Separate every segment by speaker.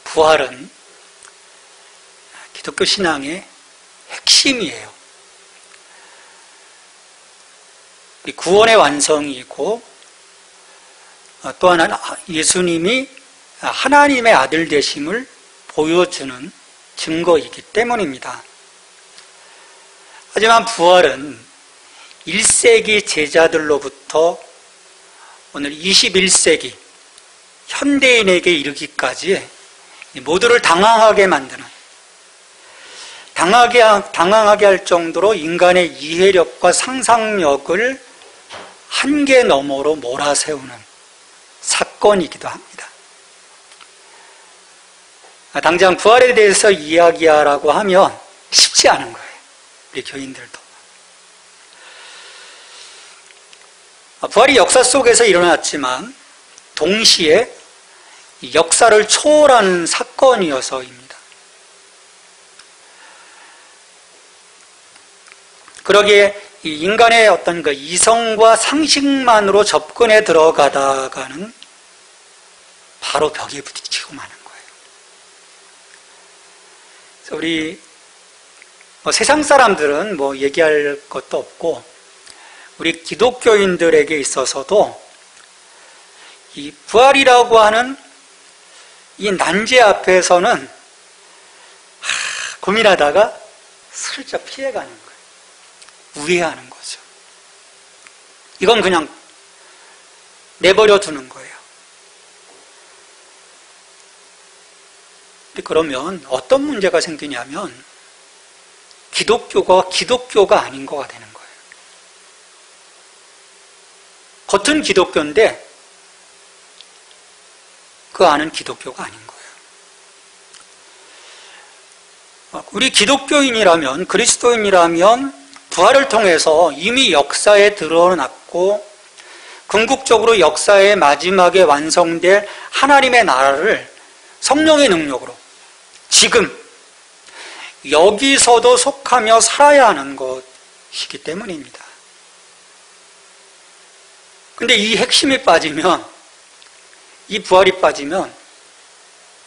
Speaker 1: 부활은 기독교 신앙의 핵심이에요. 구원의 완성이고 또 하나는 예수님이 하나님의 아들 되심을 보여주는 증거이기 때문입니다. 하지만 부활은 1세기 제자들로부터 오늘 21세기 현대인에게 이르기까지 모두를 당황하게 만드는, 당황하게 할 정도로 인간의 이해력과 상상력을 한계 너머로 몰아세우는 사건이기도 합니다. 당장 부활에 대해서 이야기하라고 하면 쉽지 않은 거예요. 우리 교인들도. 부활이 역사 속에서 일어났지만 동시에 역사를 초월하는 사건이어서입니다. 그러기에 이 인간의 어떤 그 이성과 상식만으로 접근해 들어가다가는 바로 벽에 부딪히고 마는 거예요. 그래서 우리 세상 사람들은 얘기할 것도 없고 우리 기독교인들에게 있어서도 이 부활이라고 하는 이 난제 앞에서는 고민하다가 슬쩍 피해가는 거예요. 우회하는 거죠. 이건 그냥 내버려 두는 거예요. 근데 그러면 어떤 문제가 생기냐면 기독교가 아닌 거가 되는 거예요. 겉은 기독교인데 그 안은 기독교가 아닌 거예요. 우리 기독교인이라면, 그리스도인이라면 부활을 통해서 이미 역사에 드러났고 궁극적으로 역사의 마지막에 완성될 하나님의 나라를 성령의 능력으로 지금 여기서도 속하며 살아야 하는 것이기 때문입니다. 근데 이 핵심이 빠지면, 이 부활이 빠지면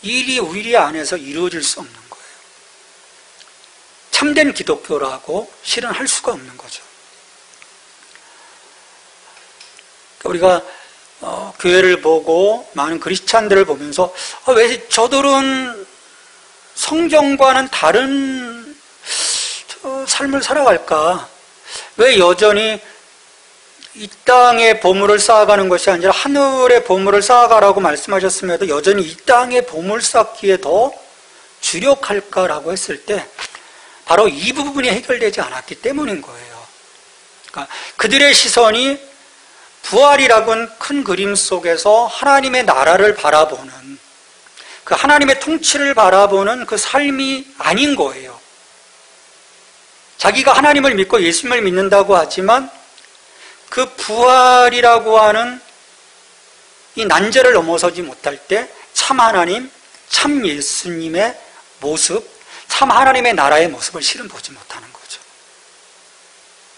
Speaker 1: 일이 우리 안에서 이루어질 수 없는 거예요. 참된 기독교라고 실현할 수가 없는 거죠. 우리가 교회를 보고 많은 크리스찬들을 보면서 왜 저들은 성경과는 다른 삶을 살아갈까? 왜 여전히 이 땅의 보물을 쌓아가는 것이 아니라 하늘의 보물을 쌓아가라고 말씀하셨음에도 여전히 이 땅의 보물 쌓기에 더 주력할까라고 했을 때 바로 이 부분이 해결되지 않았기 때문인 거예요. 그러니까 그들의 시선이 부활이라고는 큰 그림 속에서 하나님의 나라를 바라보는, 그 하나님의 통치를 바라보는 그 삶이 아닌 거예요. 자기가 하나님을 믿고 예수님을 믿는다고 하지만 그 부활이라고 하는 이 난제를 넘어서지 못할 때 참 하나님, 참 예수님의 모습, 참 하나님의 나라의 모습을 실은 보지 못하는 거죠.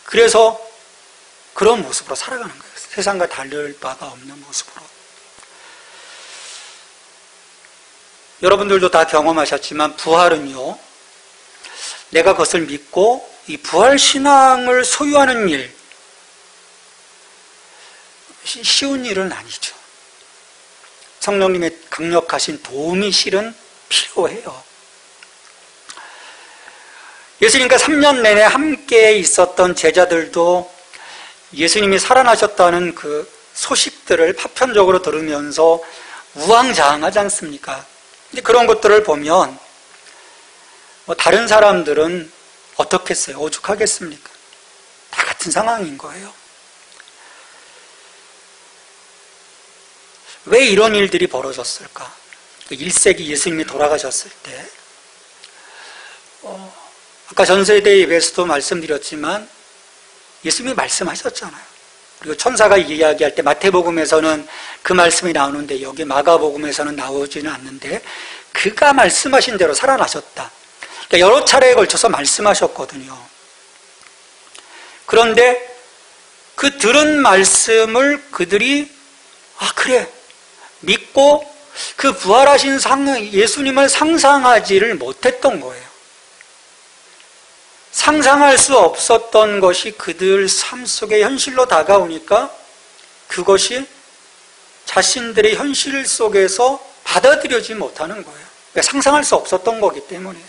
Speaker 1: 그래서 그런 모습으로 살아가는 거예요. 세상과 다를 바가 없는 모습으로. 여러분들도 다 경험하셨지만 부활은요, 내가 그것을 믿고 이 부활 신앙을 소유하는 일, 쉬운 일은 아니죠. 성령님의 강력하신 도움이 실은 필요해요. 예수님과 3년 내내 함께 있었던 제자들도 예수님이 살아나셨다는 그 소식들을 파편적으로 들으면서 우왕좌왕하지 않습니까? 근데 그런 것들을 보면 다른 사람들은 어떻겠어요? 오죽하겠습니까? 다 같은 상황인 거예요. 왜 이런 일들이 벌어졌을까? 1세기 예수님이 돌아가셨을 때 아까 전세대 예배에서도 말씀드렸지만 예수님이 말씀하셨잖아요. 그리고 천사가 이야기할 때 마태복음에서는 그 말씀이 나오는데 여기 마가복음에서는 나오지는 않는데 그가 말씀하신 대로 살아나셨다. 그러니까 여러 차례에 걸쳐서 말씀하셨거든요. 그런데 그 들은 말씀을 그들이 그래 믿고 그 부활하신 예수님을 상상하지를 못했던 거예요. 상상할 수 없었던 것이 그들 삶 속에 현실로 다가오니까 그것이 자신들의 현실 속에서 받아들여지지 못하는 거예요. 그러니까 상상할 수 없었던 거기 때문에.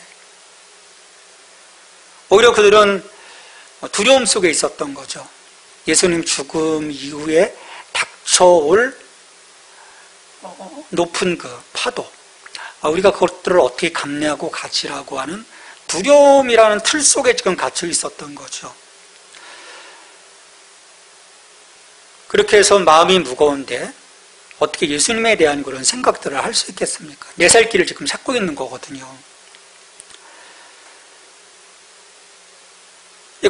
Speaker 1: 오히려 그들은 두려움 속에 있었던 거죠. 예수님 죽음 이후에 닥쳐올 높은 그 파도, 우리가 그것들을 어떻게 감내하고 가지라고 하는 두려움이라는 틀 속에 지금 갇혀 있었던 거죠. 그렇게 해서 마음이 무거운데 어떻게 예수님에 대한 그런 생각들을 할 수 있겠습니까? 내 살 길을 지금 찾고 있는 거거든요.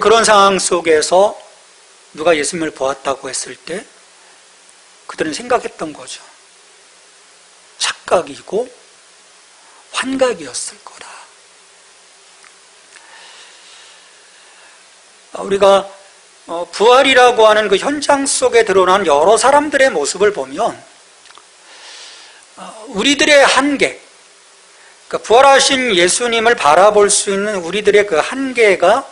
Speaker 1: 그런 상황 속에서 누가 예수님을 보았다고 했을 때 그들은 생각했던 거죠. 착각이고 환각이었을 거다. 우리가 부활이라고 하는 그 현장 속에 드러난 여러 사람들의 모습을 보면 우리들의 한계, 그러니까 부활하신 예수님을 바라볼 수 있는 우리들의 그 한계가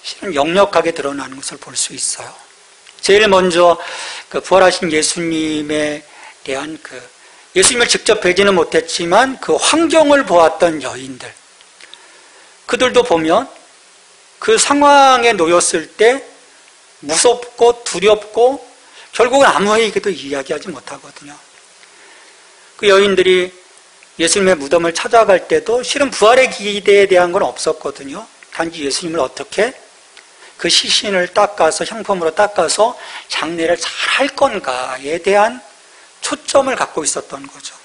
Speaker 1: 실은 역력하게 드러나는 것을 볼 수 있어요. 제일 먼저 그 부활하신 예수님에 대한 예수님을 직접 뵈지는 못했지만 그 환경을 보았던 여인들, 그들도 보면 그 상황에 놓였을 때 무섭고 두렵고 결국은 아무에게도 이야기하지 못하거든요. 그 여인들이 예수님의 무덤을 찾아갈 때도 실은 부활의 기대에 대한 건 없었거든요. 단지 예수님을 어떻게 그 시신을 닦아서 향품으로 닦아서 장례를 잘 할 건가에 대한 초점을 갖고 있었던 거죠.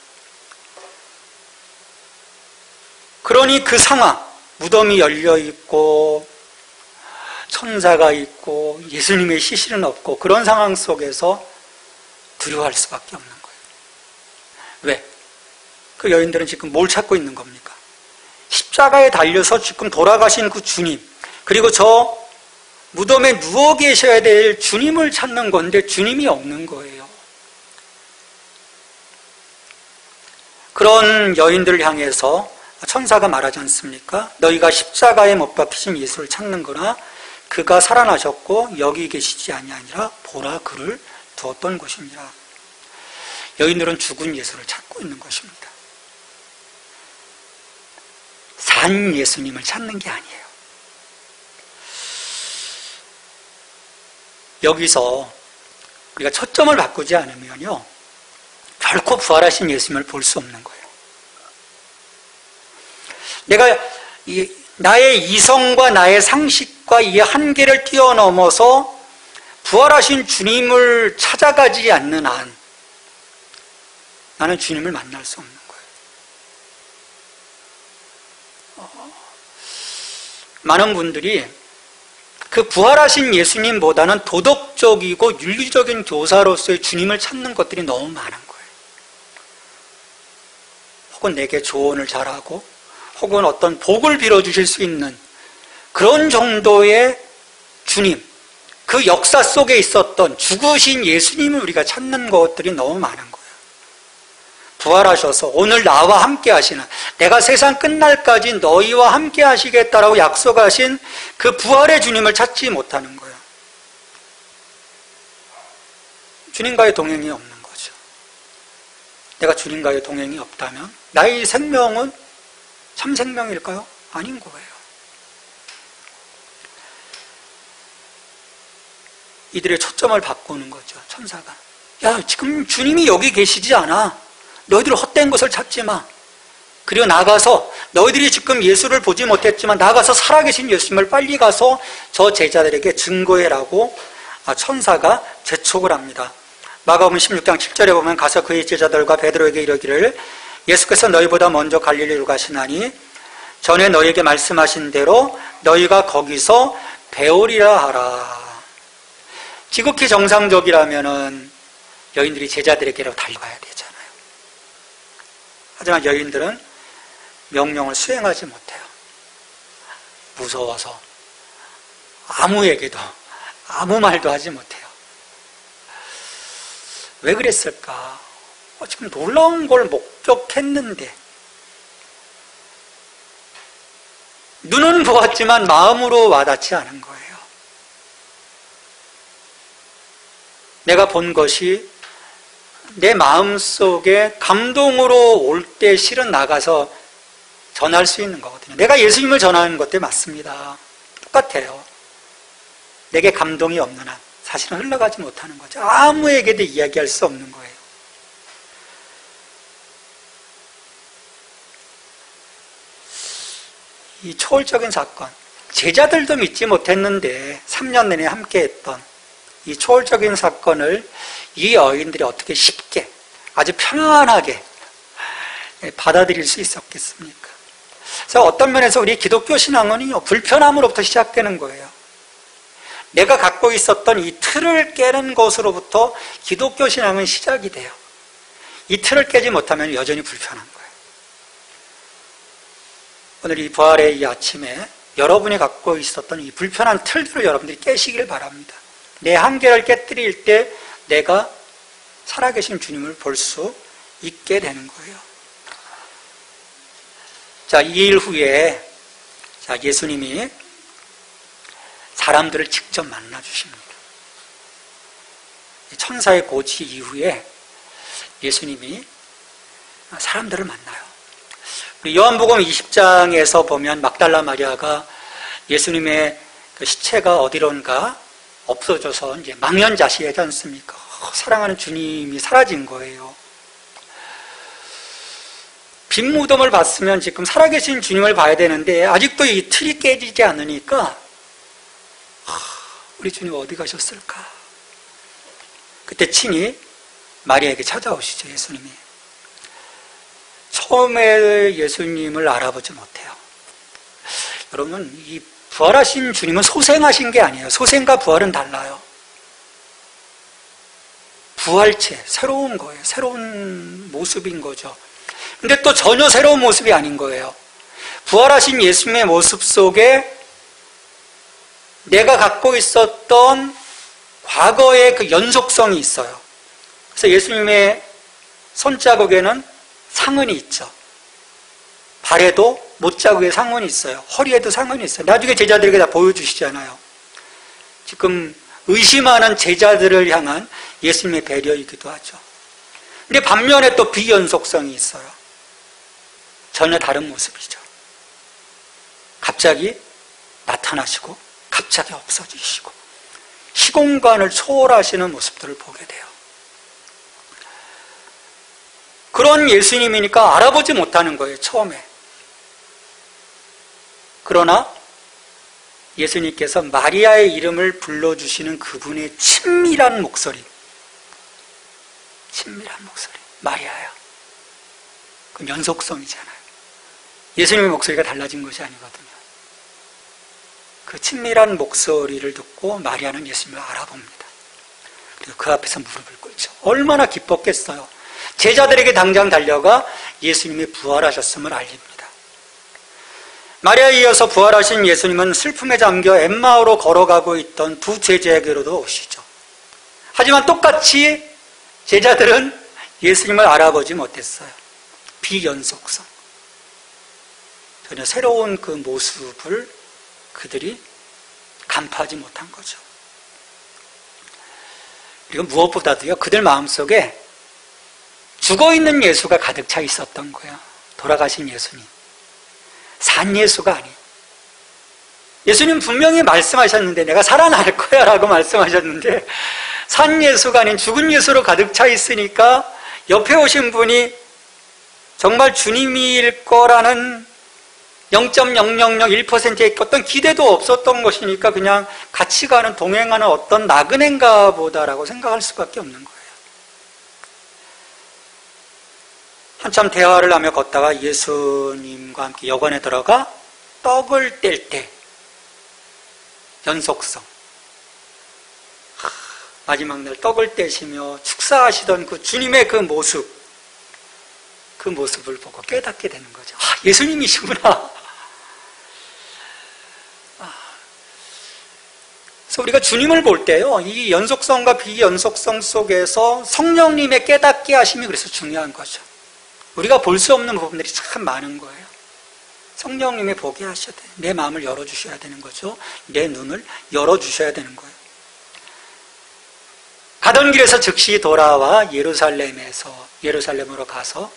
Speaker 1: 그러니 그 상황, 무덤이 열려 있고 천사가 있고 예수님의 시신은 없고 그런 상황 속에서 두려워할 수밖에 없는 거예요. 왜? 그 여인들은 지금 뭘 찾고 있는 겁니까? 십자가에 달려서 지금 돌아가신 그 주님, 그리고 저 무덤에 누워 계셔야 될 주님을 찾는 건데 주님이 없는 거예요. 그런 여인들을 향해서 천사가 말하지 않습니까? 너희가 십자가에 못 박히신 예수를 찾는 거나 그가 살아나셨고 여기 계시지 아니하니라 보라 그를 두었던 것입니다. 여인들은 죽은 예수를 찾고 있는 것입니다. 산 예수님을 찾는 게 아니에요. 여기서 우리가 초점을 바꾸지 않으면요, 결코 부활하신 예수님을 볼 수 없는 거예요. 내가 나의 이성과 나의 상식과 이 한계를 뛰어넘어서 부활하신 주님을 찾아가지 않는 한 나는 주님을 만날 수 없는 거예요. 많은 분들이 그 부활하신 예수님보다는 도덕적이고 윤리적인 교사로서의 주님을 찾는 것들이 너무 많은 거예요. 혹은 내게 조언을 잘하고 혹은 어떤 복을 빌어주실 수 있는 그런 정도의 주님, 그 역사 속에 있었던 죽으신 예수님을 우리가 찾는 것들이 너무 많은 거예요. 부활하셔서 오늘 나와 함께 하시는, 내가 세상 끝날까지 너희와 함께 하시겠다라고 약속하신 그 부활의 주님을 찾지 못하는 거예요. 주님과의 동행이 없는 거죠. 내가 주님과의 동행이 없다면 나의 생명은 참 생명일까요? 아닌 거예요. 이들의 초점을 바꾸는 거죠. 천사가. 야, 지금 주님이 여기 계시지 않아. 너희들 헛된 것을 찾지 마. 그리고 나가서 너희들이 지금 예수를 보지 못했지만 나가서 살아계신 예수님을 빨리 가서 저 제자들에게 증거해라고 천사가 재촉을 합니다. 마가복음 16장 7절에 보면 가서 그의 제자들과 베드로에게 이르기를 예수께서 너희보다 먼저 갈릴리로 가시나니 전에 너희에게 말씀하신 대로 너희가 거기서 배우리라 하라. 지극히 정상적이라면은 여인들이 제자들에게로 달려가야 되잖아요. 하지만 여인들은 명령을 수행하지 못해요. 무서워서 아무에게도 아무 말도 하지 못해요. 왜 그랬을까? 지금 놀라운 걸 목격했는데 눈은 보았지만 마음으로 와닿지 않은 거예요. 내가 본 것이 내 마음속에 감동으로 올 때 실은 나가서 전할 수 있는 거거든요. 내가 예수님을 전하는 것도 맞습니다. 똑같아요. 내게 감동이 없는 한 사실은 흘러가지 못하는 거죠. 아무에게도 이야기할 수 없는 거예요. 이 초월적인 사건, 제자들도 믿지 못했는데 3년 내내 함께했던 이 초월적인 사건을 이 여인들이 어떻게 쉽게 아주 편안하게 받아들일 수 있었겠습니까? 그래서 어떤 면에서 우리 기독교 신앙은요, 불편함으로부터 시작되는 거예요. 내가 갖고 있었던 이 틀을 깨는 것으로부터 기독교 신앙은 시작이 돼요. 이 틀을 깨지 못하면 여전히 불편한 거예요. 오늘 이 부활의 이 아침에 여러분이 갖고 있었던 이 불편한 틀들을 여러분들이 깨시길 바랍니다. 내 한계를 깨뜨릴 때 내가 살아계신 주님을 볼 수 있게 되는 거예요. 자, 2일 후에 예수님이 사람들을 직접 만나 주십니다. 천사의 고치 이후에 예수님이 사람들을 만나요. 우리 요한복음 20장에서 보면 막달라 마리아가 예수님의 그 시체가 어디론가 없어져서 이제 망연자실하지 않습니까? 사랑하는 주님이 사라진 거예요. 빈 무덤을 봤으면 지금 살아계신 주님을 봐야 되는데 아직도 이 틀이 깨지지 않으니까 우리 주님 어디 가셨을까? 그때 친히 마리아에게 찾아오시죠, 예수님이. 처음에 예수님을 알아보지 못해요. 여러분, 이 부활하신 주님은 소생하신 게 아니에요. 소생과 부활은 달라요. 부활체, 새로운 거예요. 새로운 모습인 거죠. 근데 또 전혀 새로운 모습이 아닌 거예요. 부활하신 예수님의 모습 속에 내가 갖고 있었던 과거의 그 연속성이 있어요. 그래서 예수님의 손자국에는 상흔이 있죠. 발에도 못자국에 상흔이 있어요. 허리에도 상흔이 있어요. 나중에 제자들에게 다 보여주시잖아요. 지금 의심하는 제자들을 향한 예수님의 배려이기도 하죠. 근데 반면에 또 비연속성이 있어요. 전혀 다른 모습이죠. 갑자기 나타나시고 갑자기 없어지시고 시공간을 초월하시는 모습들을 보게 돼요. 그런 예수님이니까 알아보지 못하는 거예요, 처음에. 그러나 예수님께서 마리아의 이름을 불러주시는 그분의 친밀한 목소리, 마리아야. 그건 연속성이잖아요. 예수님의 목소리가 달라진 것이 아니거든요. 그 친밀한 목소리를 듣고 마리아는 예수님을 알아봅니다. 그리고 그 앞에서 무릎을 꿇죠. 얼마나 기뻤겠어요. 제자들에게 당장 달려가 예수님이 부활하셨음을 알립니다. 마리아에 이어서 부활하신 예수님은 슬픔에 잠겨 엠마오로 걸어가고 있던 두 제자에게로도 오시죠. 하지만 똑같이 제자들은 예수님을 알아보지 못했어요. 비연속성. 전혀 새로운 그 모습을 그들이 간파하지 못한 거죠. 그리고 무엇보다도요, 그들 마음속에 죽어있는 예수가 가득 차 있었던 거예요. 돌아가신 예수님. 산 예수가 아닌. 예수님 분명히 말씀하셨는데, 내가 살아날 거야 라고 말씀하셨는데, 산 예수가 아닌 죽은 예수로 가득 차 있으니까 옆에 오신 분이 정말 주님일 거라는 0.0001%의 어떤 기대도 없었던 것이니까 그냥 같이 가는, 동행하는 어떤 나그네인가 보다라고 생각할 수밖에 없는 거예요. 한참 대화를 하며 걷다가 예수님과 함께 여관에 들어가 떡을 뗄 때 연속성, 마지막 날 떡을 떼시며 축사하시던 그 주님의 그 모습을 보고 깨닫게 되는 거죠. 예수님이시구나. 그래서 우리가 주님을 볼 때요, 이 연속성과 비연속성 속에서 성령님의 깨닫게 하심이 그래서 중요한 거죠. 우리가 볼 수 없는 부분들이 참 많은 거예요. 성령님이 보게 하셔야 돼요. 내 마음을 열어주셔야 되는 거죠. 내 눈을 열어주셔야 되는 거예요. 가던 길에서 즉시 돌아와 예루살렘으로 가서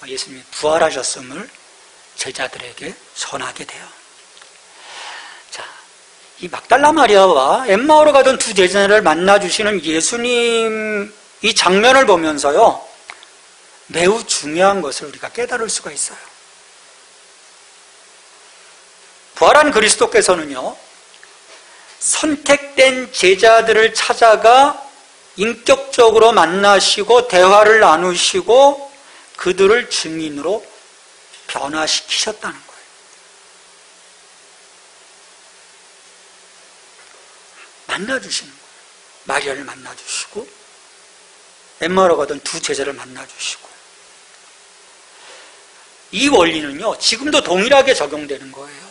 Speaker 1: 예수님이 부활하셨음을 제자들에게 전하게 돼요. 자, 이 막달라 마리아와 엠마오로 가던 두 제자를 만나주시는 예수님 이 장면을 보면서요, 매우 중요한 것을 우리가 깨달을 수가 있어요. 부활한 그리스도께서는요, 선택된 제자들을 찾아가 인격적으로 만나시고 대화를 나누시고 그들을 증인으로 변화시키셨다는 거예요. 만나주시는 거예요. 마리아를 만나주시고 엠마오로 가던 두 제자를 만나주시고, 이 원리는요 지금도 동일하게 적용되는 거예요.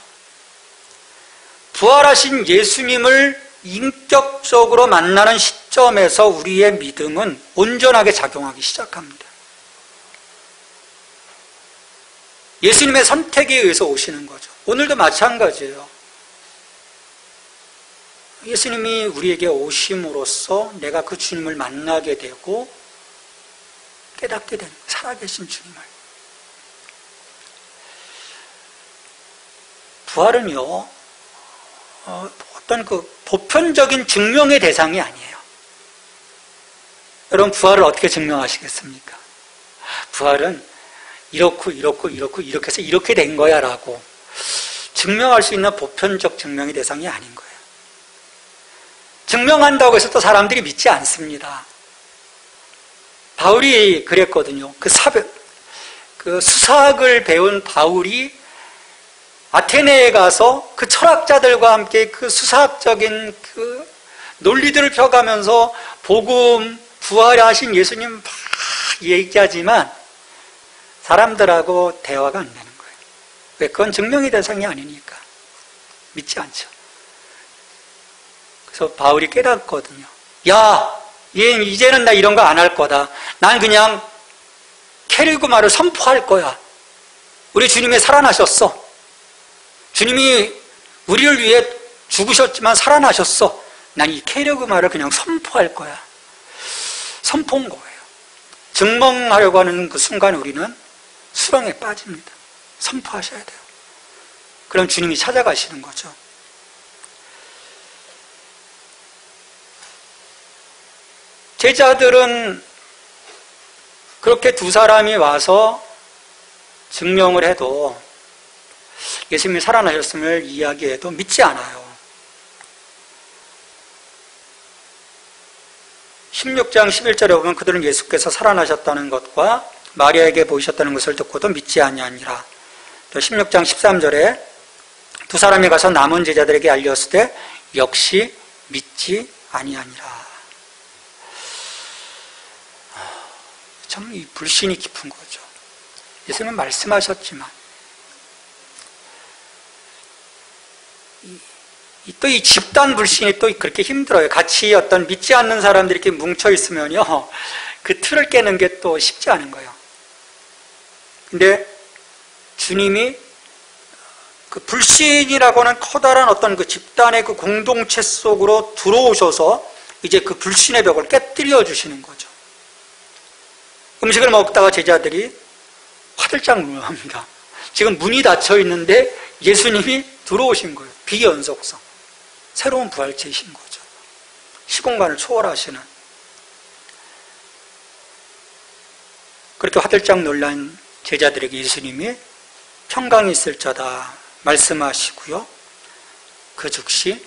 Speaker 1: 부활하신 예수님을 인격적으로 만나는 시점에서 우리의 믿음은 온전하게 작용하기 시작합니다. 예수님의 선택에 의해서 오시는 거죠. 오늘도 마찬가지예요. 예수님이 우리에게 오심으로써 내가 그 주님을 만나게 되고 깨닫게 되는 거예요. 살아계신 주님을. 부활은요, 어떤 그 보편적인 증명의 대상이 아니에요. 여러분, 부활을 어떻게 증명하시겠습니까? 부활은 이렇고 이렇게 해서 이렇게 된 거야 라고 증명할 수 있는 보편적 증명의 대상이 아닌 거예요. 증명한다고 해서 또 사람들이 믿지 않습니다. 바울이 그랬거든요. 그 수사학을 배운 바울이 아테네에 가서 그 철학자들과 함께 그 수사학적인 그 논리들을 펴가면서 복음, 부활하신 예수님 막 얘기하지만 사람들하고 대화가 안 되는 거예요. 왜? 그건 증명의 대상이 아니니까. 믿지 않죠. 그래서 바울이 깨닫거든요. 야, 얘 이제는 나 이런 거 안 할 거다. 난 그냥 케르그마를 선포할 거야. 우리 주님이 살아나셨어. 주님이 우리를 위해 죽으셨지만 살아나셨어. 난 이 케르그마를 그냥 선포할 거야. 선포한 거예요. 증명하려고 하는 그 순간 우리는 수렁에 빠집니다. 선포하셔야 돼요. 그럼 주님이 찾아가시는 거죠. 제자들은 그렇게 두 사람이 와서 증명을 해도, 예수님이 살아나셨음을 이야기해도 믿지 않아요. 16장 11절에 보면 그들은 예수께서 살아나셨다는 것과 마리아에게 보이셨다는 것을 듣고도 믿지 아니하니라. 또 16장 13절에 두 사람이 가서 남은 제자들에게 알렸을 때 역시 믿지 아니하니라. 참 이 불신이 깊은 거죠. 예수님은 말씀하셨지만 또 이 집단 불신이 또 그렇게 힘들어요. 같이 어떤 믿지 않는 사람들이 이렇게 뭉쳐 있으면요, 그 틀을 깨는 게 또 쉽지 않은 거예요. 근데 주님이 그 불신이라고 하는 커다란 어떤 그 집단의 그 공동체 속으로 들어오셔서 이제 그 불신의 벽을 깨뜨려 주시는 거죠. 음식을 먹다가 제자들이 화들짝 놀랍니다. 지금 문이 닫혀 있는데 예수님이 들어오신 거예요. 비연속성. 새로운 부활체이신 거죠. 시공간을 초월하시는. 그렇게 화들짝 놀란 제자들에게 예수님이 평강이 있을저다 말씀하시고요. 그 즉시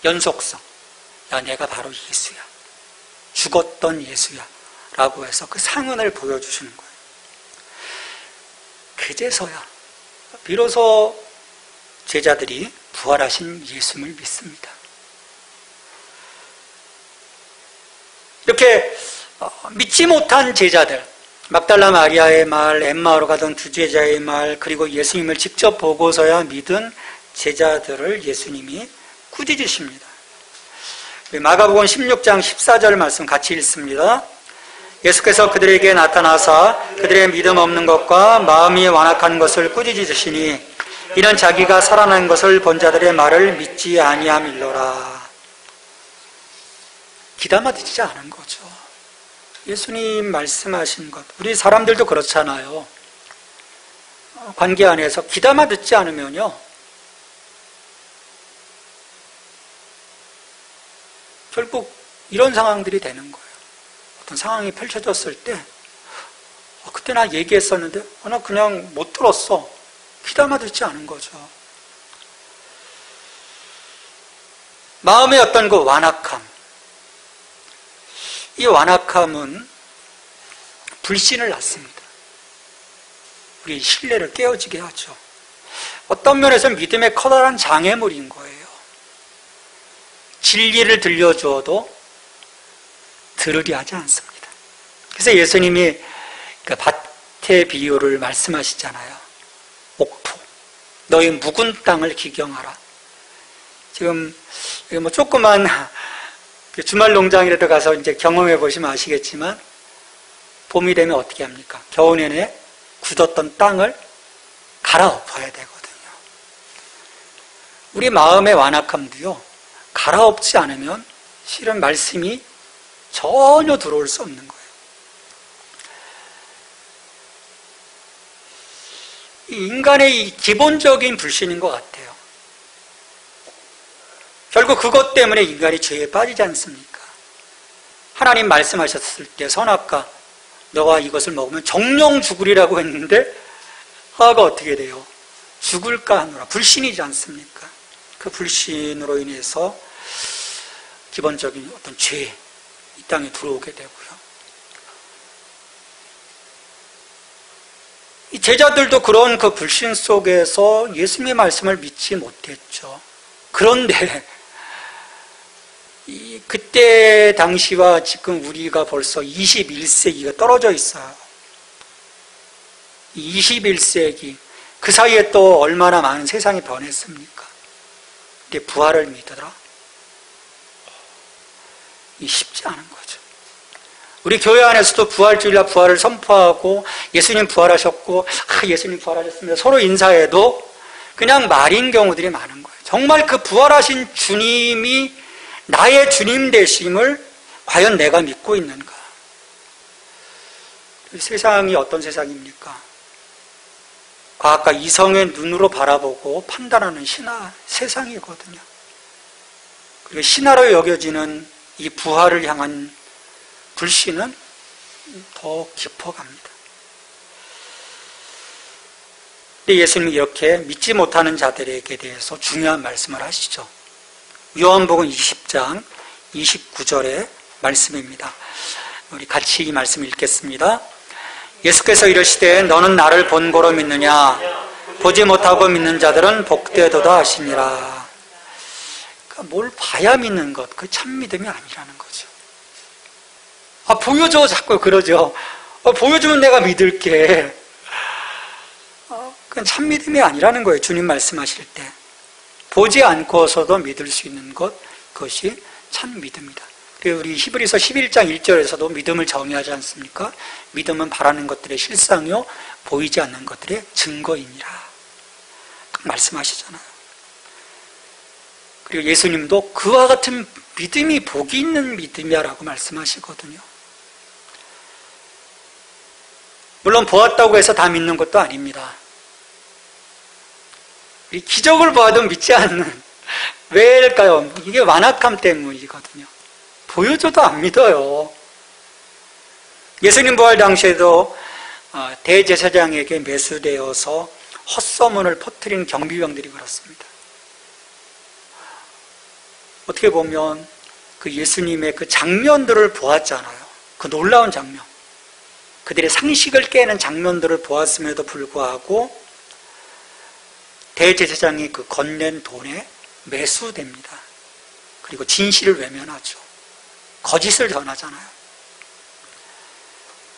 Speaker 1: 연속성. 야, 내가 바로 예수야. 죽었던 예수야. 라고 해서 그 상흔을 보여주시는 거예요. 그제서야 비로소 제자들이 부활하신 예수님을 믿습니다. 이렇게 믿지 못한 제자들, 막달라 마리아의 말, 엠마오로 가던 두 제자의 말, 그리고 예수님을 직접 보고서야 믿은 제자들을 예수님이 꾸짖으십니다. 마가복음 16장 14절 말씀 같이 읽습니다. 예수께서 그들에게 나타나사 그들의 믿음 없는 것과 마음이 완악한 것을 꾸짖으시니 이는 자기가 살아난 것을 본 자들의 말을 믿지 아니함일러라. 귀담아 듣지 않은 거죠. 예수님 말씀하신 것, 우리 사람들도 그렇잖아요. 관계 안에서 귀담아 듣지 않으면요, 결국 이런 상황들이 되는 거예요. 어떤 상황이 펼쳐졌을 때 그때 나 얘기했었는데 나 그냥 못 들었어. 귀담아 듣지 않은 거죠. 마음의 어떤 그 완악함, 이 완악함은 불신을 낳습니다. 우리 신뢰를 깨어지게 하죠. 어떤 면에서 믿음의 커다란 장애물인 거예요. 진리를 들려주어도 들으려 하지 않습니다. 그래서 예수님이 그 밭의 비유를 말씀하시잖아요. 옥토, 너희 묵은 땅을 기경하라. 지금 뭐 조그만 주말 농장이라도 가서 이제 경험해 보시면 아시겠지만, 봄이 되면 어떻게 합니까? 겨우 내내 굳었던 땅을 갈아엎어야 되거든요. 우리 마음의 완악함도요, 갈아엎지 않으면 실은 말씀이 전혀 들어올 수 없는 거예요. 이 인간의 기본적인 불신인 것 같아요. 결국 그것 때문에 인간이 죄에 빠지지 않습니까? 하나님 말씀하셨을 때 선악과 너가 이것을 먹으면 정령 죽으리라고 했는데 하가 어떻게 돼요? 죽을까 하노라. 불신이지 않습니까? 그 불신으로 인해서 기본적인 어떤 죄, 이 땅에 들어오게 되고요. 이 제자들도 그런 그 불신 속에서 예수님의 말씀을 믿지 못했죠. 그런데 그때 당시와 지금 우리가 벌써 21세기가 떨어져 있어요. 21세기, 그 사이에 또 얼마나 많은 세상이 변했습니까? 근데 부활을 믿으라? 이 쉽지 않은 거죠. 우리 교회 안에서도 부활주일날 부활을 선포하고 예수님 부활하셨고 예수님 부활하셨습니다. 서로 인사해도 그냥 말인 경우들이 많은 거예요. 정말 그 부활하신 주님이 나의 주님 되심을 과연 내가 믿고 있는가? 세상이 어떤 세상입니까? 과학과 이성의 눈으로 바라보고 판단하는 신화 세상이거든요. 그리고 신화로 여겨지는 이 부활을 향한 불신은 더 깊어갑니다. 근데 예수님이 이렇게 믿지 못하는 자들에게 대해서 중요한 말씀을 하시죠. 요한복음 20장 29절의 말씀입니다. 우리 같이 이 말씀 읽겠습니다. 예수께서 이르시되 너는 나를 본고로 믿느냐? 보지 못하고 믿는 자들은 복되도다 하시니라. 그러니까 뭘 봐야 믿는 것, 그 참 믿음이 아니라는 거죠. 보여줘, 자꾸 그러죠. 보여주면 내가 믿을게. 그건 참 믿음이 아니라는 거예요. 주님 말씀하실 때. 보지 않고서도 믿을 수 있는 것, 그것이 참 믿음이다. 그리고 우리 히브리서 11장 1절에서도 믿음을 정의하지 않습니까? 믿음은 바라는 것들의 실상이요 보이지 않는 것들의 증거이니라. 말씀하시잖아요. 그리고 예수님도 그와 같은 믿음이 복이 있는 믿음이야 라고 말씀하시거든요. 물론 보았다고 해서 다 믿는 것도 아닙니다. 기적을 봐도 믿지 않는, 왜일까요? 이게 완악함 때문이거든요. 보여줘도 안 믿어요. 예수님 부활 당시에도 대제사장에게 매수되어서 헛소문을 퍼뜨린 경비병들이 그렇습니다. 어떻게 보면 그 예수님의 그 장면들을 보았잖아요. 그 놀라운 장면. 그들의 상식을 깨는 장면들을 보았음에도 불구하고 대제사장이 그 건넨 돈에 매수됩니다. 그리고 진실을 외면하죠. 거짓을 전하잖아요.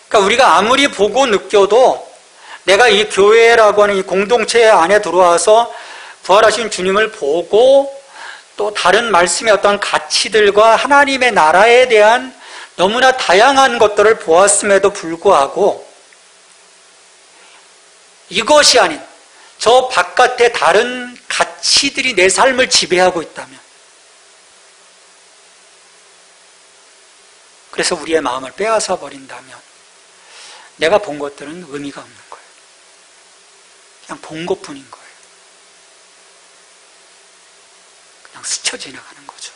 Speaker 1: 그러니까 우리가 아무리 보고 느껴도 내가 이 교회라고 하는 이 공동체 안에 들어와서 부활하신 주님을 보고 또 다른 말씀의 어떤 가치들과 하나님의 나라에 대한 너무나 다양한 것들을 보았음에도 불구하고 이것이 아닌 저 바깥의 다른 가치들이 내 삶을 지배하고 있다면, 그래서 우리의 마음을 빼앗아 버린다면 내가 본 것들은 의미가 없는 거예요. 그냥 본 것뿐인 거예요. 그냥 스쳐 지나가는 거죠.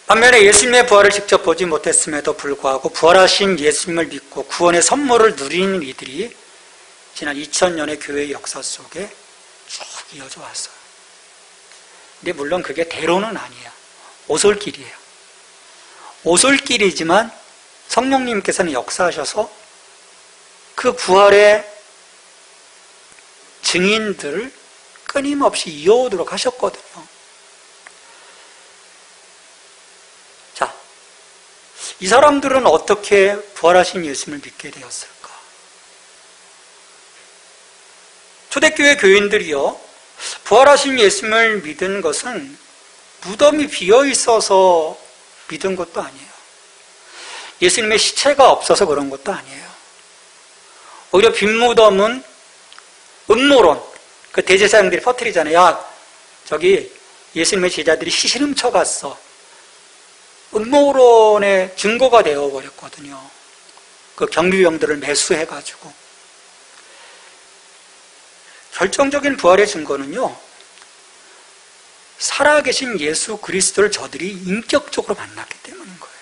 Speaker 1: 반면에 예수님의 부활을 직접 보지 못했음에도 불구하고 부활하신 예수님을 믿고 구원의 선물을 누리는 이들이 지난 2000년의 교회의 역사 속에 쭉 이어져 왔어요. 근데 물론 그게 대로는 아니에요. 오솔길이에요. 오솔길이지만 성령님께서는 역사하셔서 그 부활의 증인들을 끊임없이 이어오도록 하셨거든요. 자, 이 사람들은 어떻게 부활하신 예수님을 믿게 되었을까? 초대교회 교인들이요, 부활하신 예수님을 믿은 것은 무덤이 비어 있어서 믿은 것도 아니에요. 예수님의 시체가 없어서 그런 것도 아니에요. 오히려 빈 무덤은 음모론, 그 대제사장들이 퍼뜨리잖아요. 야, 저기 예수님의 제자들이 시신 훔쳐갔어. 음모론의 증거가 되어버렸거든요. 그 경비병들을 매수해가지고. 결정적인 부활의 증거는요, 살아계신 예수 그리스도를 저들이 인격적으로 만났기 때문인 거예요.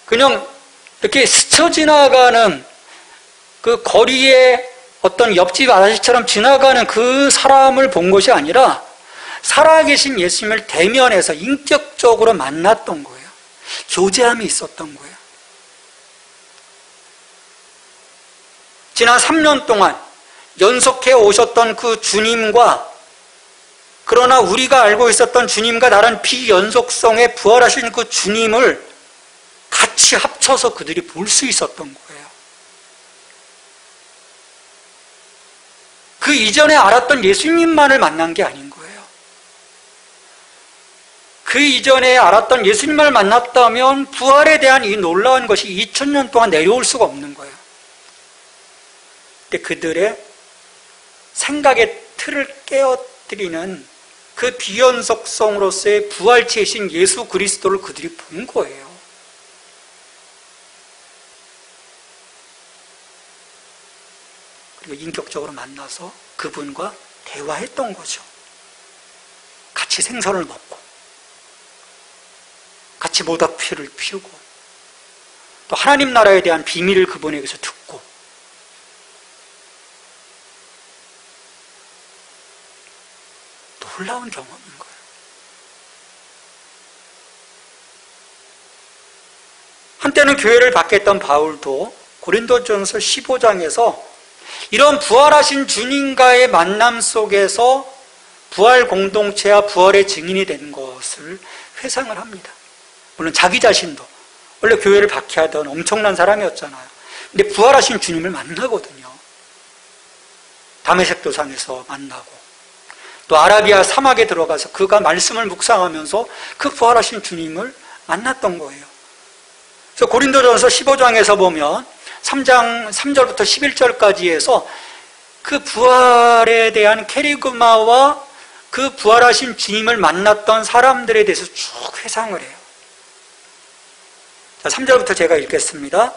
Speaker 1: 그냥 이렇게 스쳐 지나가는 그 거리에 어떤 옆집 아저씨처럼 지나가는 그 사람을 본 것이 아니라 살아계신 예수님을 대면해서 인격적으로 만났던 거예요. 교제함이 있었던 거예요. 지난 3년 동안 연속해 오셨던 그 주님과, 그러나 우리가 알고 있었던 주님과 다른 비연속성에 부활하신 그 주님을 같이 합쳐서 그들이 볼 수 있었던 거예요. 그 이전에 알았던 예수님만을 만난 게 아닌 거예요. 그 이전에 알았던 예수님만을 만났다면 부활에 대한 이 놀라운 것이 2000년 동안 내려올 수가 없는 거예요. 근데 그들의 생각의 틀을 깨어뜨리는 그 비연속성으로서의 부활체이신 예수 그리스도를 그들이 본 거예요. 그리고 인격적으로 만나서 그분과 대화했던 거죠. 같이 생선을 먹고, 같이 모닥피를 피우고, 또 하나님 나라에 대한 비밀을 그분에게서 듣고, 놀라운 경험인 거예요. 한때는 교회를 밖했던 바울도 고린도전서 15장에서 이런 부활하신 주님과의 만남 속에서 부활 공동체와 부활의 증인이 된 것을 회상을 합니다. 물론 자기 자신도 원래 교회를 박해하던 엄청난 사람이었잖아요. 근데 부활하신 주님을 만나거든요. 다메섹 도상에서 만나고, 또 아라비아 사막에 들어가서 그가 말씀을 묵상하면서 그 부활하신 주님을 만났던 거예요. 그래서 고린도전서 15장에서 보면 3장 3절부터 11절까지 해서 그 부활에 대한 캐리그마와 그 부활하신 주님을 만났던 사람들에 대해서 쭉 회상을 해요. 자, 3절부터 제가 읽겠습니다.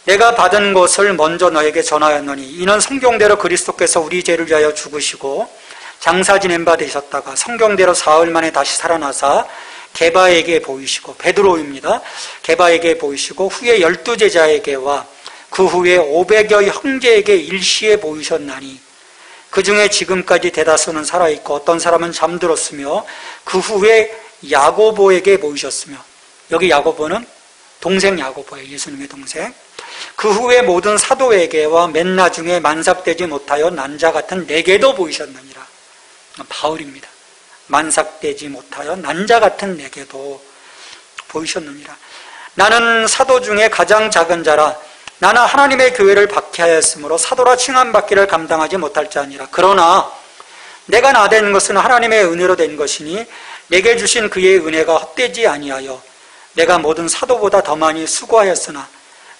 Speaker 1: 내가 받은 것을 먼저 너에게 전하였노니 이는 성경대로 그리스도께서 우리 죄를 위하여 죽으시고 장사 지낸 바 되셨다가 성경대로 사흘 만에 다시 살아나사 게바에게 보이시고, 베드로입니다. 게바에게 보이시고 후에 12제자에게와 그 후에 500여 형제에게 일시에 보이셨나니 그 중에 지금까지 대다수는 살아있고 어떤 사람은 잠들었으며 그 후에 야고보에게 보이셨으며, 여기 야고보는 동생 야고보예요. 예수님의 동생. 그 후에 모든 사도에게와 맨 나중에 만삭되지 못하여 난 자 같은 내게도 보이셨느니라. 바울입니다. 만삭되지 못하여 난 자 같은 내게도 보이셨느니라. 나는 사도 중에 가장 작은 자라 나는 하나님의 교회를 박해하였으므로 사도라 칭함받기를 감당하지 못할 자니라. 그러나 내가 나된 것은 하나님의 은혜로 된 것이니 내게 주신 그의 은혜가 헛되지 아니하여 내가 모든 사도보다 더 많이 수고하였으나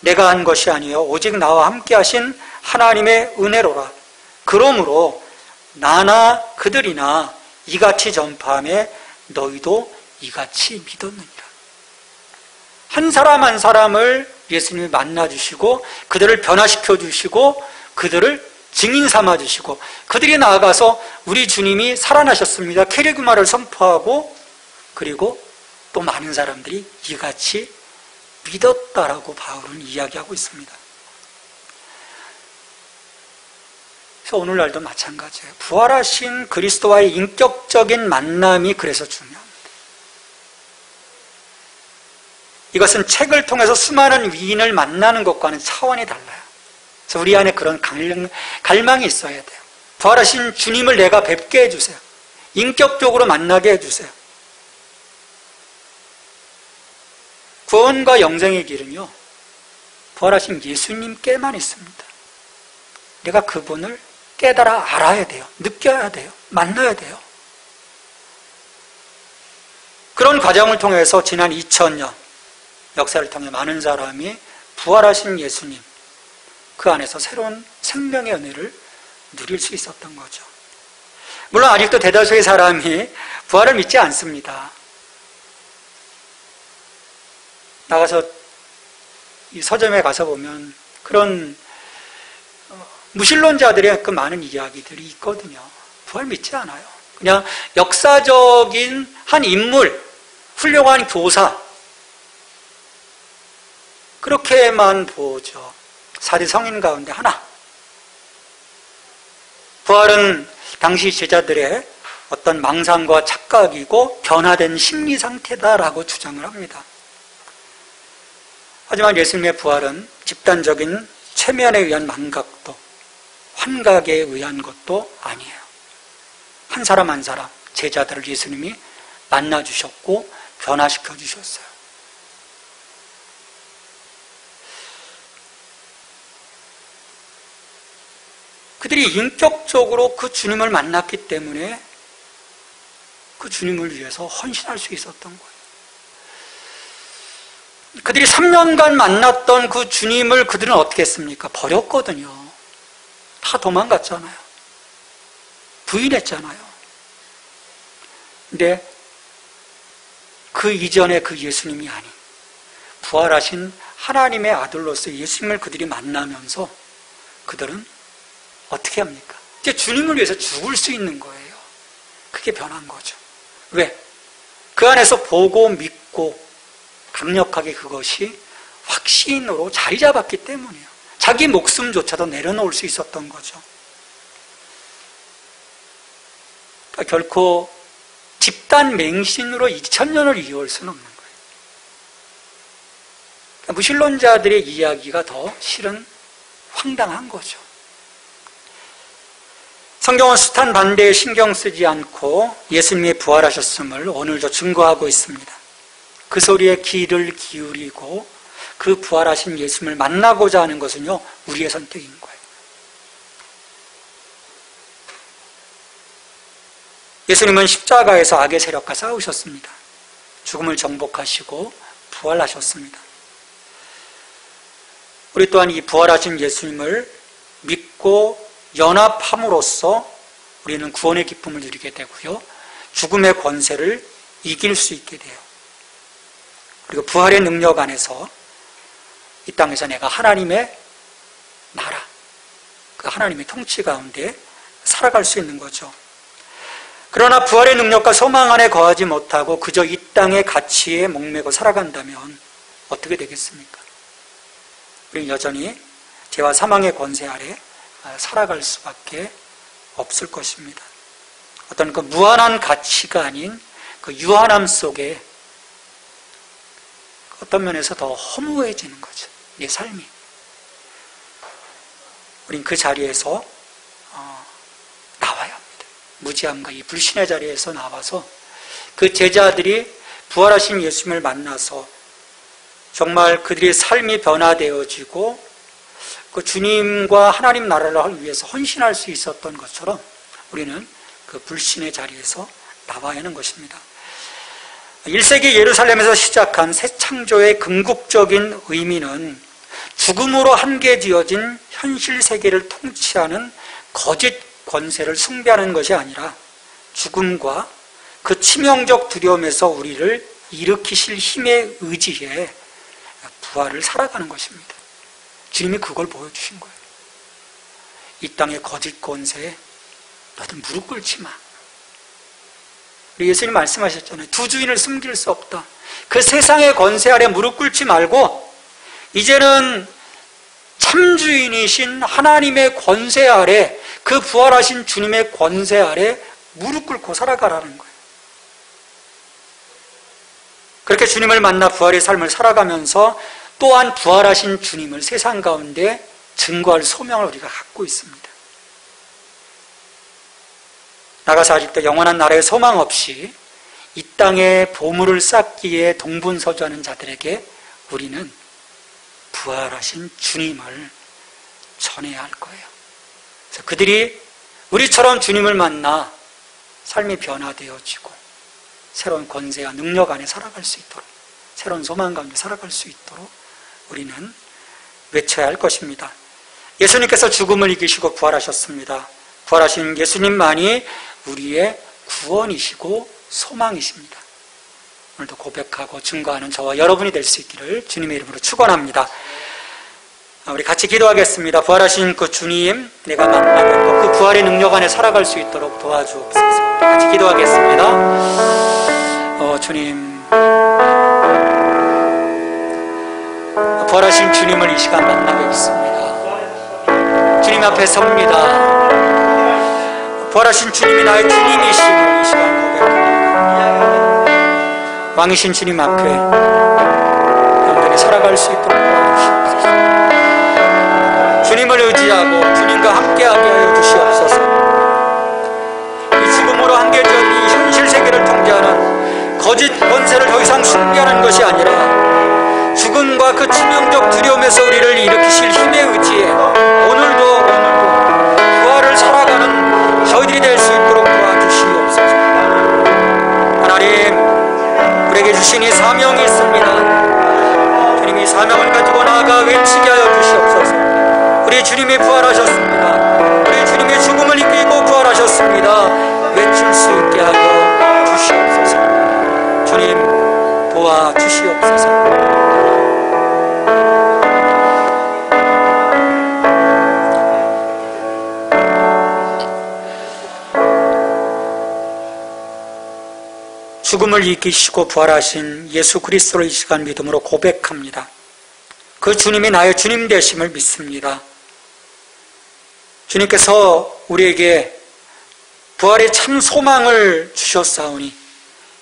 Speaker 1: 내가 한 것이 아니요 오직 나와 함께 하신 하나님의 은혜로라. 그러므로 나나 그들이나 이같이 전파하며 너희도 이같이 믿었느니라. 한 사람 한 사람을 예수님이 만나주시고 그들을 변화시켜 주시고 그들을 증인 삼아 주시고 그들이 나아가서 우리 주님이 살아나셨습니다. 케리그마를 선포하고 그리고 또 많은 사람들이 이같이 믿었다라고 바울은 이야기하고 있습니다. 그래서 오늘날도 마찬가지예요. 부활하신 그리스도와의 인격적인 만남이 그래서 중요합니다. 이것은 책을 통해서 수많은 위인을 만나는 것과는 차원이 달라요. 그래서 우리 안에 그런 갈망이 있어야 돼요. 부활하신 주님을 내가 뵙게 해주세요. 인격적으로 만나게 해주세요. 구원과 영생의 길은요, 부활하신 예수님께만 있습니다. 내가 그분을 깨달아 알아야 돼요. 느껴야 돼요. 만나야 돼요. 그런 과정을 통해서 지난 2000년 역사를 통해 많은 사람이 부활하신 예수님, 그 안에서 새로운 생명의 은혜를 누릴 수 있었던 거죠. 물론 아직도 대다수의 사람이 부활을 믿지 않습니다. 나가서 이 서점에 가서 보면 그런 무신론자들의 그 많은 이야기들이 있거든요. 부활 믿지 않아요. 그냥 역사적인 한 인물, 훌륭한 교사, 그렇게만 보죠. 4대 성인 가운데 하나. 부활은 당시 제자들의 어떤 망상과 착각이고 변화된 심리 상태다라고 주장을 합니다. 하지만 예수님의 부활은 집단적인 최면에 의한 망각도 환각에 의한 것도 아니에요. 한 사람 한 사람 제자들을 예수님이 만나주셨고 변화시켜 주셨어요. 그들이 인격적으로 그 주님을 만났기 때문에 그 주님을 위해서 헌신할 수 있었던 거예요. 그들이 3년간 만났던 그 주님을 그들은 어떻게 했습니까? 버렸거든요. 다 도망갔잖아요. 부인했잖아요. 근데 그 이전에 그 예수님이 아닌 부활하신 하나님의 아들로서 예수님을 그들이 만나면서 그들은 어떻게 합니까? 이제 주님을 위해서 죽을 수 있는 거예요. 그게 변한 거죠. 왜? 그 안에서 보고 믿고 강력하게 그것이 확신으로 자리 잡았기 때문이에요. 자기 목숨조차도 내려놓을 수 있었던 거죠. 그러니까 결코 집단 맹신으로 2000년을 이어올 수는 없는 거예요. 그러니까 무신론자들의 이야기가 더 실은 황당한 거죠. 성경은 숱한 반대에 신경 쓰지 않고 예수님이 부활하셨음을 오늘도 증거하고 있습니다. 그 소리에 귀를 기울이고 그 부활하신 예수님을 만나고자 하는 것은요, 우리의 선택인 거예요. 예수님은 십자가에서 악의 세력과 싸우셨습니다. 죽음을 정복하시고 부활하셨습니다. 우리 또한 이 부활하신 예수님을 믿고 연합함으로써 우리는 구원의 기쁨을 누리게 되고요, 죽음의 권세를 이길 수 있게 돼요. 그리고 부활의 능력 안에서 이 땅에서 내가 하나님의 나라, 그 하나님의 통치 가운데 살아갈 수 있는 거죠. 그러나 부활의 능력과 소망 안에 거하지 못하고 그저 이 땅의 가치에 목매고 살아간다면 어떻게 되겠습니까? 우리는 여전히 죄와 사망의 권세 아래 살아갈 수밖에 없을 것입니다. 어떤 그 무한한 가치가 아닌 그 유한함 속에 어떤 면에서 더 허무해지는 거죠. 내 삶이. 우린 그 자리에서 나와야 합니다. 무지함과 이 불신의 자리에서 나와서 그 제자들이 부활하신 예수님을 만나서 정말 그들의 삶이 변화되어지고 그 주님과 하나님 나라를 위해서 헌신할 수 있었던 것처럼 우리는 그 불신의 자리에서 나와야 하는 것입니다. 1세기 예루살렘에서 시작한 새 창조의 궁극적인 의미는 죽음으로 한계지어진 현실 세계를 통치하는 거짓 권세를 숭배하는 것이 아니라 죽음과 그 치명적 두려움에서 우리를 일으키실 힘에 의지해 부활을 살아가는 것입니다. 주님이 그걸 보여주신 거예요. 이 땅의 거짓 권세에 너도 무릎 꿇지 마. 우리 예수님 말씀하셨잖아요. 두 주인을 숨길 수 없다. 그 세상의 권세 아래 무릎 꿇지 말고 이제는 참 주인이신 하나님의 권세 아래, 그 부활하신 주님의 권세 아래 무릎 꿇고 살아가라는 거예요. 그렇게 주님을 만나 부활의 삶을 살아가면서 또한 부활하신 주님을 세상 가운데 증거할 소명을 우리가 갖고 있습니다. 나가서 아직도 영원한 나라의 소망 없이 이 땅에 보물을 쌓기에 동분서주하는 자들에게 우리는 부활하신 주님을 전해야 할 거예요. 그래서 그들이 우리처럼 주님을 만나 삶이 변화되어지고 새로운 권세와 능력 안에 살아갈 수 있도록, 새로운 소망 가운데 살아갈 수 있도록 우리는 외쳐야 할 것입니다. 예수님께서 죽음을 이기시고 부활하셨습니다. 부활하신 예수님만이 우리의 구원이시고 소망이십니다. 오늘도 고백하고 증거하는 저와 여러분이 될 수 있기를 주님의 이름으로 축원합니다. 우리 같이 기도하겠습니다. 부활하신 그 주님, 내가 만나게 또 그 부활의 능력 안에 살아갈 수 있도록 도와주옵소서. 같이 기도하겠습니다. 주님, 부활하신 주님을 이 시간 만나고 있습니다. 주님 앞에 섭니다. 부활하신 주님이 나의 주님이심을 이 시간 고백합니다. 왕이신 주님 앞에 영원히 살아갈 수 있도록 도와주시옵소서. 주님을 의지하고 주님과 함께하게 하여 주시옵소서. 이 죽음으로 한계된 이 현실 세계를 통제하는 거짓 권세를 더 이상 숭배하는 것이 아니라 죽음과 그 치명적 두려움에서 우리를 일으키실 힘에 의지해 오늘도 부활을 살아가는 저희들이 될 수 있도록 도와주시옵소서. 하나님, 우리에게 주신 이 사명이 있습니다. 주님, 이 사명을 가지고 나아가 외치게 하여 주시옵소서. 우리 주님이 부활하셨습니다. 우리 주님이 죽음을 이기고 부활하셨습니다. 외칠 수 있게 하여 주시옵소서. 주님, 도와주시옵소서. 죽음을 이기시고 부활하신 예수 그리스도를 이 시간 믿음으로 고백합니다. 그 주님이 나의 주님 되심을 믿습니다. 주님께서 우리에게 부활의 참 소망을 주셨사오니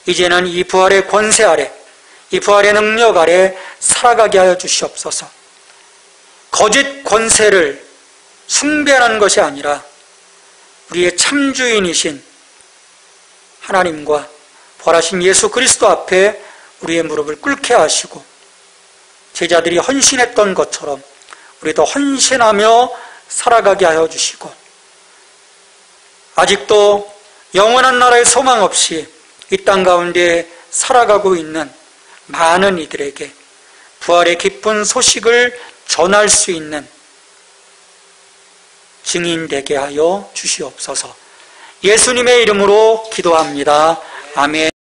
Speaker 1: 이제는 이 부활의 권세 아래, 이 부활의 능력 아래 살아가게 하여 주시옵소서. 거짓 권세를 숭배하는 것이 아니라 우리의 참 주인이신 하나님과 부활하신 예수 그리스도 앞에 우리의 무릎을 꿇게 하시고 제자들이 헌신했던 것처럼 우리도 헌신하며 살아가게 하여 주시고 아직도 영원한 나라의 소망 없이 이 땅 가운데 살아가고 있는 많은 이들에게 부활의 기쁜 소식을 전할 수 있는 증인 되게 하여 주시옵소서. 예수님의 이름으로 기도합니다. 아멘.